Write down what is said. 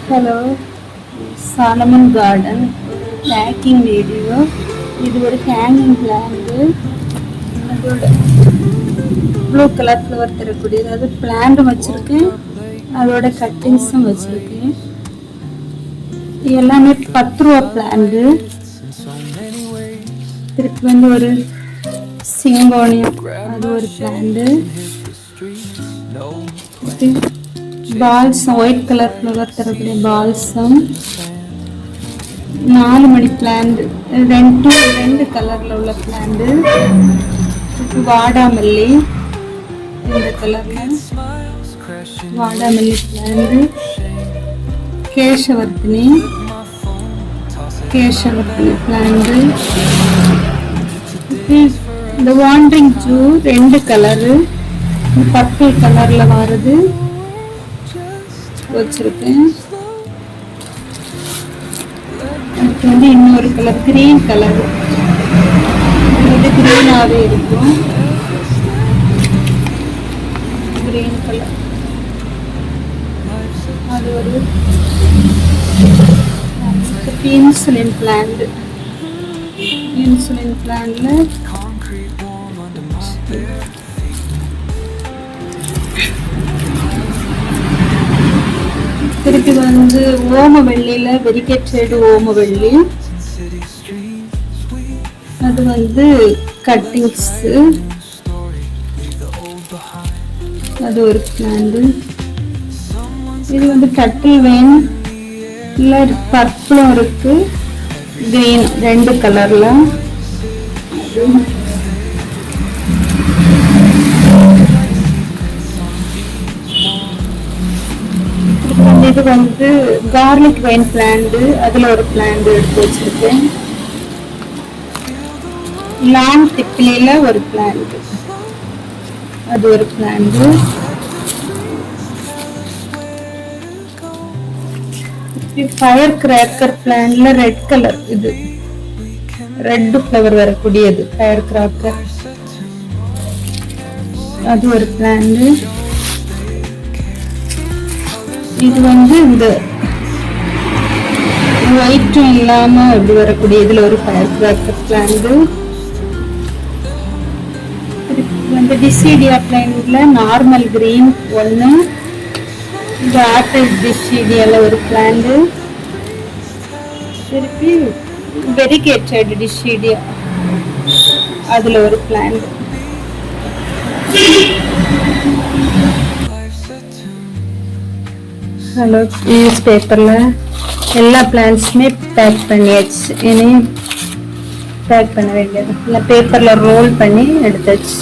Hello, Solomon garden packing video. இது ஒரு hanging plant. அதோட ப்ளூ கலர் ஃப்ளவர் தரக்கூடியது. அது பிளான்ட் வச்சிருக்கேன், அதோட கட்டிங்ஸும் வச்சிருக்கேன். எல்லாமே 10 ரூபா பிளான்ட். திருப்பி வந்து ஒரு சிங்கோனியம், அது ஒரு plant. Balsam white colour flower தரக்கூடிய பால்சம். 4 மணி பிளான்ட், ரெண்டு கலர்ல உள்ள பிளான்ட். வாடாமல்லி இந்த கலர்ல வாடாமல்லி பிளான்ட். கேசவர்த்தினி பிளான்ட். இந்த வாண்டரிங் ஜூ 2 கலரு, பர்பிள் கலர்ல வருது வச்சிருக்கேன். அதுக்கு வந்து இன்னொரு கலர் கிரீன் கலர், இது கிரீனாவே இருக்கும். கிரீன் கலர் அது ஒரு இன்சுலின் பிளான்ட். இன்சுலின் பிளான்ட்ல திருப்பி வந்து ஓமவெள்ளியில வெரிகேட்டட் ஓமவெள்ளி, அது வந்து கட்டிங்ஸ். அது ஒரு பிளான்ட். இது வந்து டட்டில் வேன் இல்ல பர்பிளும் இருக்கு, கிரீன் 2 கலர்ல. இது வந்து கார்லிக் வைன் பிளான்ட், அதுல ஒரு பிளான்ட் எடுத்து வச்சிருக்கேன். லாங் திப்பிலில ஒரு பிளான்ட், அது ஒரு பிளான்ட். ஃபயர் கிராக்கர் பிளான்ட்ல ரெட் கலர், இது ரெட் ஃப்ளவர் வரக்கூடியது ஃபயர் கிராக்கர், அது ஒரு பிளான்ட். இது வந்து இந்த ஒயிட்டும் இல்லாம அப்படி வரக்கூடிய இதுல ஒரு ஃபயர் கிராக்கர் பிளான்ட். வந்து டிசிடியா பிளான்ட்ல நார்மல் கிரீன் 1, இந்த ஆப்பிள் டிசிடியால ஒரு பிளான்ட். திருப்பி வெரிகேட்டட் டிசிடியா, அதுல ஒரு பிளான்ட். ஹலோ, நியூஸ் பேப்பர்ல எல்லா பிளான்ட்ஸுமே பேக் பண்ணியாச்சு. இனி பேக் பண்ண வேண்டியது இல்லை, பேப்பர்ல ரோல் பண்ணி எடுத்தாச்சு.